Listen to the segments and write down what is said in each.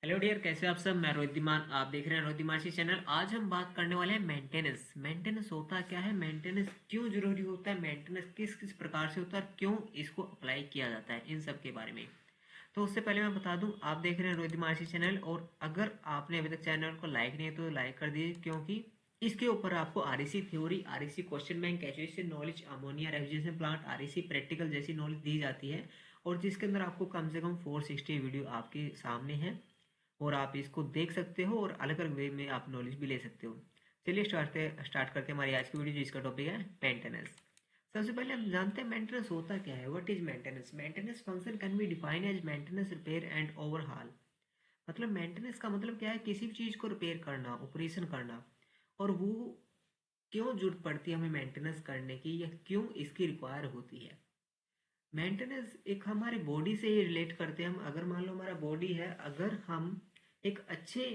Hello dear, कैसे हो आप सब। मैं रोहित धीमान, आप देख रहे हैं रोहित धीमान चैनल। आज हम बात करने वाले हैं मेंटेनेंस। मेंटेनेंस होता क्या है, मेंटेनेंस क्यों जरूरी होता है, मेंटेनेंस किस किस प्रकार से होता है और क्यों इसको अप्लाई किया जाता है, इन सब के बारे में। तो उससे पहले मैं बता दूं, आप देख रहे हैं रोहित धीमान चैनल, और अगर आपने अभी तक चैनल को लाइक नहीं है तो लाइक कर दीजिए, क्योंकि इसके ऊपर आपको REC theory, REC question bank, कैचुएशन knowledge, ammonia refrigeration plant, REC practical जैसी नॉलेज दी जाती है। और जिसके अंदर आपको कम से कम 460 वीडियो आपके सामने है, और आप इसको देख सकते हो और अलग अलग वे में आप नॉलेज भी ले सकते हो। चलिए स्टार्ट करते हैं हमारी आज की वीडियो, जिसका टॉपिक है मेंटेनेंस। सबसे पहले हम जानते हैं मेंटेनेंस होता क्या है। What is maintenance? Maintenance function can be define as maintenance, repair and overhaul. मतलब मेंटेनेंस का मतलब क्या है, किसी भी चीज को रिपेयर करना, ऑपरेशन करना। और वो क्यों जरूरत पड़ती है हमें मेंटेनेंस करने की, या क्यों इसकी रिक्वायर होती है। मेंटेनेंस एक हमारी बॉडी से ही रिलेट करते हैं हम। अगर मान लो हमारा बॉडी है, अगर हम एक अच्छे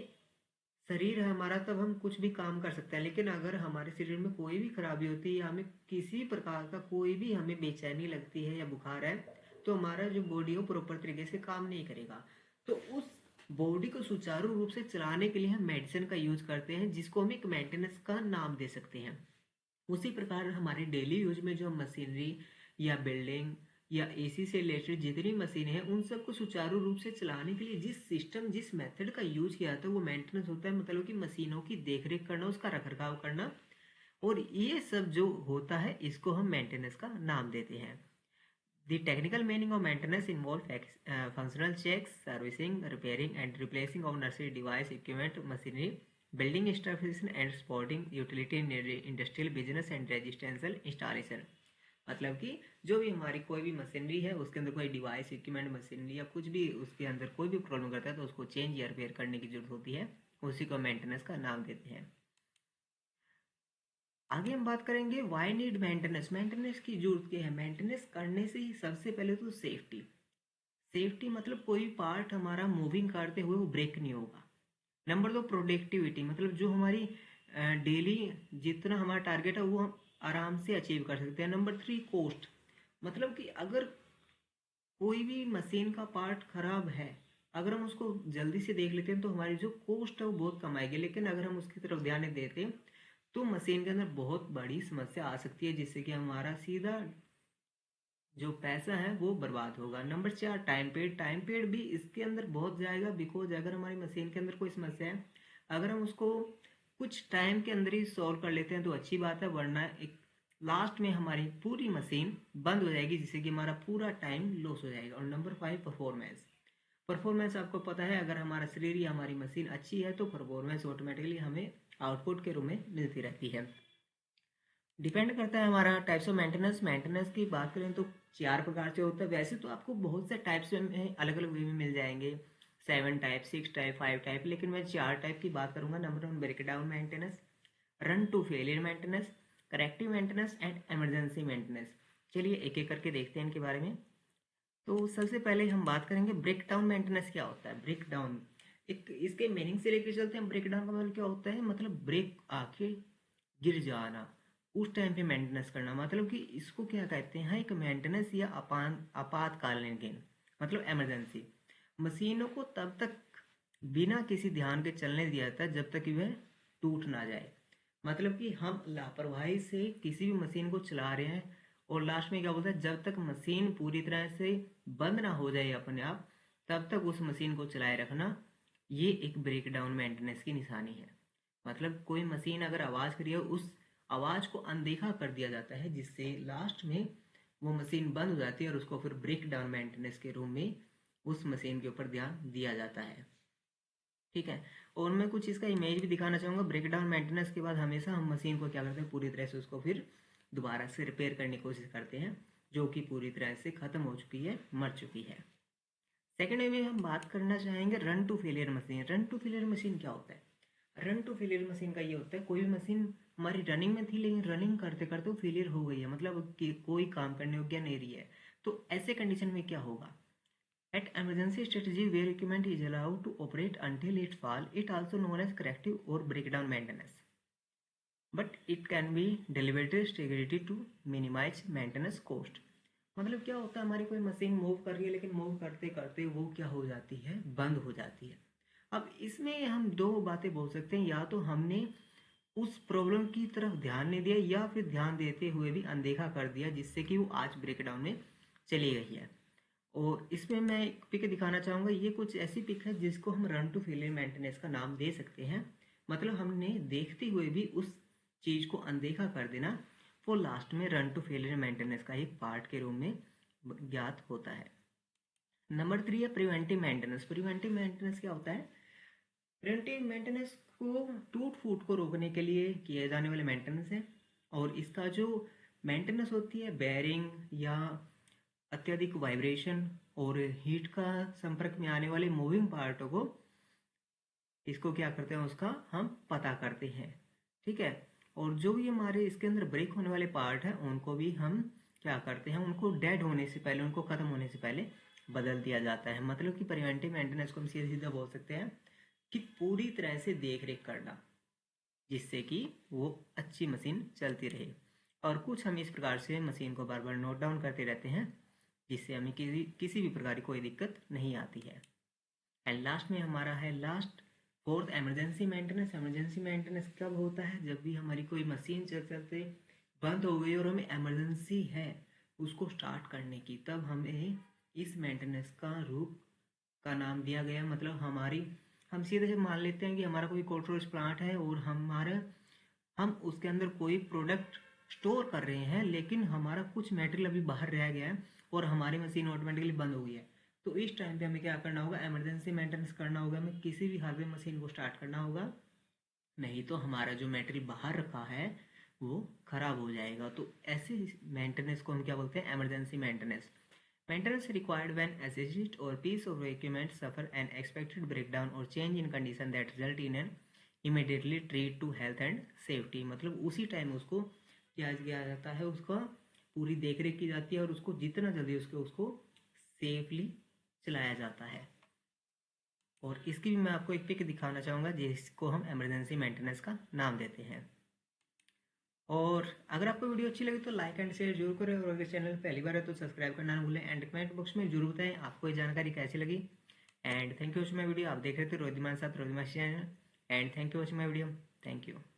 शरीर है हमारा, तब हम कुछ भी काम कर सकते हैं। लेकिन अगर हमारे शरीर में कोई भी खराबी होती है, या हमें किसी प्रकार का कोई भी हमें बेचैनी लगती है या बुखार है, तो हमारा जो बॉडी है वो प्रॉपर तरीके से काम नहीं करेगा। तो उस बॉडी को सुचारू रूप से चलाने के लिए हम मेडिसिन का यूज करते हैं, जिसको हम एक मेंटेनेंस का नाम दे सकते हैं। उसी प्रकार हमारे डेली यूज में जो मशीनरी या बिल्डिंग या एसी से रिलेटेड जितनी मशीनें हैं, उन सबको सुचारू रूप से चलाने के लिए जिस सिस्टम, जिस मेथड का यूज किया जाता है, वो मेंटेनेंस होता है। मतलब कि मशीनों की देखरेख करना, उसका रखरखाव करना। और ये सब जो होता है, इसको हम मेंटेनेंस का नाम देते हैं। The technical meaning of maintenance involve functional checks, servicing, repairing, and replacing of necessary device, equipment, machinery, building installation, and supporting utility in industrial business and residential installation। मतलब कि जो भी हमारी कोई भी मशीनरी है, उसके अंदर कोई डिवाइस, इक्विपमेंट, मशीनरी या कुछ भी उसके अंदर कोई भी प्रॉब्लम करता है, तो उसको चेंज या रिपेयर करने की जरूरत होती है। उसी को मेंटेनेंस का नाम देते हैं। आगे हम बात करेंगे वाई नीड मेंटेनेंस। मेंटेनेंस की जरूरत क्या है। मेंटेनेंस करने से ही सबसे पहले तो सेफ्टी। सेफ्टी मतलब कोई पार्ट हमारा मूविंग करते हुए वो ब्रेक नहीं होगा। नंबर दो, प्रोडक्टिविटी, मतलब जो हमारी डेली जितना हमारा टारगेट है वो हम आराम से अचीव कर सकते हैं। Number three, cost. मतलब कि अगर कोई भी मशीन का पार्ट खराब है, अगर हम उसको जल्दी से देख लेते हैं, तो हमारी जो कॉस्ट है वो बहुत कम आएगी। लेकिन अगर हम उसकी तरफ ध्यान नहीं देते, तो मशीन के अंदर बहुत बड़ी समस्या आ सकती है, जिससे कि हमारा सीधा जो पैसा है वो बर्बाद होगा। नंबर चार, टाइम पीरियड। टाइम पीरियड भी इसके अंदर बहुत जाएगा, बिकॉज अगर हमारी मशीन के अंदर कोई समस्या है, अगर हम उसको कुछ टाइम के अंदर ही सॉल्व कर लेते हैं तो अच्छी बात है, वरना एक लास्ट में हमारी पूरी मशीन बंद हो जाएगी, जिससे कि हमारा पूरा टाइम लॉस हो जाएगा। और नंबर फाइव, परफॉर्मेंस। परफॉर्मेंस आपको पता है, अगर हमारा शरीर या हमारी मशीन अच्छी है, तो परफॉर्मेंस ऑटोमेटिकली हमें आउटपुट के रूप में मिलती रहती है। डिपेंड करता है हमारा टाइप्स ऑफ मेंटेनेंस। मेंटेनेंस की बात करें तो चार प्रकार से होता है। वैसे तो आपको बहुत से टाइप्स में अलग अलग वे में मिल जाएंगे, 7 टाइप, 6 टाइप, 5 टाइप, लेकिन मैं 4 टाइप की बात करूंगा। Number one, break down maintenance, run to failure maintenance, corrective maintenance and emergency maintenance. चलिए एक एक करके देखते हैं इनके बारे में। तो सबसे पहले हम बात करेंगे ब्रेक डाउन मेंटेनेंस क्या होता है। ब्रेक डाउन, एक इसके मीनिंग से लेकर चलते हैं। ब्रेक डाउन का मतलब क्या होता है, मतलब ब्रेक आके गिर जाना, उस टाइम पे मेंटेनेंस करना। मतलब कि इसको क्या कहते हैं, एक मेंटेनेंस या आपातकालीन गेन, मतलब इमरजेंसी। मशीनों को तब तक बिना किसी ध्यान के चलने दिया जाता है जब तक कि वह टूट ना जाए। मतलब कि हम लापरवाही से किसी भी मशीन को चला रहे हैं, और लास्ट में क्या बोलता है, जब तक मशीन पूरी तरह से बंद ना हो जाए अपने आप, तब तक उस मशीन को चलाए रखना, ये एक ब्रेक डाउन मेंटेनेंस की निशानी है। मतलब कोई मशीन अगर आवाज़ करी है, उस आवाज़ को अनदेखा कर दिया जाता है, जिससे लास्ट में वो मशीन बंद हो जाती है, और उसको फिर ब्रेक डाउन मेंटेनेंस के रूम में उस मशीन के ऊपर ध्यान दिया जाता है। ठीक है। और मैं कुछ इसका इमेज भी दिखाना चाहूँगा। ब्रेक डाउन मेंटेनेंस के बाद हमेशा हम मशीन को क्या करते हैं, पूरी तरह से उसको फिर दोबारा से रिपेयर करने की कोशिश करते हैं, जो कि पूरी तरह से ख़त्म हो चुकी है, मर चुकी है। सेकेंड में हम बात करना चाहेंगे run to failure machine. Run to failure machine क्या होता है। रन टू फेलियर मशीन का ये होता है, कोई भी मशीन हमारी रनिंग में थी, लेकिन रनिंग करते करते वो फेलियर हो गई है, मतलब कि कोई काम करने योग्य नहीं रही है। तो ऐसे कंडीशन में क्या होगा, at emergency strategy where equipment is allowed to operate until it fall, it also known as corrective or breakdown maintenance, but it can be deliberately staggered to minimize maintenance cost। मतलब क्या होता है, हमारी कोई machine move कर रही है, लेकिन मूव करते करते वो क्या हो जाती है, बंद हो जाती है। अब इसमें हम दो बातें बोल सकते हैं, या तो हमने उस प्रॉब्लम की तरफ ध्यान नहीं दिया या फिर ध्यान देते हुए भी अनदेखा कर दिया, जिससे कि वो आज ब्रेकडाउन में चली गई है। और इसमें मैं एक पिक दिखाना चाहूँगा, ये कुछ ऐसी पिक है जिसको हम रन टू फेलियर मेंटेनेंस का नाम दे सकते हैं। मतलब हमने देखते हुए भी उस चीज़ को अनदेखा कर देना, वो लास्ट में रन टू फेलियर मेंटेनेंस का एक पार्ट के रूप में ज्ञात होता है। नंबर 3 है प्रिवेंटिव मेंटेनेंस। प्रिवेंटिव मेंटेनेंस क्या होता है? प्रिवेंटिव मेंटेनेंस को टूट फूट को रोकने के लिए किए जाने वाले मेंटेनेंस है। और इसका जो मेंटेनेंस होती है, बेयरिंग या अत्यधिक वाइब्रेशन और हीट का संपर्क में आने वाले मूविंग पार्टों को, इसको क्या करते हैं, उसका हम पता करते हैं। ठीक है। और जो भी हमारे इसके अंदर ब्रेक होने वाले पार्ट हैं, उनको भी हम क्या करते हैं, उनको डेड होने से पहले, उनको खत्म होने से पहले बदल दिया जाता है। मतलब कि प्रिवेंटिव मेंटेनेंस को हम सीधा सीधा बोल सकते हैं कि पूरी तरह से देख रेख करना, जिससे कि वो अच्छी मशीन चलती रहे। और कुछ हम इस प्रकार से मशीन को बार बार नोट डाउन करते रहते हैं, जिससे हमें किसी भी प्रकार की कोई दिक्कत नहीं आती है। एंड लास्ट में हमारा है last fourth, emergency maintenance. Emergency maintenance कब होता है? जब भी हमारी कोई मशीन चल चलते बंद हो गई और हमें इमरजेंसी है उसको स्टार्ट करने की, तब हमें इस मेंटेनेंस का रूप का नाम दिया गया। मतलब हम सीधे से मान लेते हैं कि हमारा कोई कोल्ड स्टोरेज प्लांट है और हम उसके अंदर कोई प्रोडक्ट स्टोर कर रहे हैं, लेकिन हमारा कुछ मटेरियल अभी बाहर रह गया है और हमारी मशीन ऑटोमेटिकली बंद हो गई है। तो इस टाइम पे हमें क्या करना होगा? इमरजेंसी मेंटेनेंस करना होगा, हमें किसी भी हाल में मशीन को स्टार्ट करना होगा, नहीं तो हमारा जो मटेरियल बाहर रखा है वो खराब हो जाएगा। तो ऐसे मेंटेनेंस को हम क्या बोलते हैं? Emergency maintenance. Maintenance required when asset or piece of equipment suffer an expected breakdown or change in condition that result in an immediately treat to health and safety। मतलब उसी टाइम उसको क्या किया जाता है, उसका पूरी देख रेख की जाती है और उसको जितना जल्दी उसको सेफली चलाया जाता है। और इसकी भी मैं आपको एक पिक दिखाना चाहूँगा, जिसको हम इमरजेंसी मेंटेनेंस का नाम देते हैं। और अगर आपको वीडियो अच्छी लगी तो लाइक एंड शेयर जरूर करें, और अगर चैनल पहली बार है तो सब्सक्राइब करना ना भूलें। एंड कमेंट बॉक्स में जरूर बताएं आपको ये जानकारी कैसी लगी। And thank you watching my video. आप देख रहे थे रोहित साथ Rohit channel. And thank you watching my video. Thank you.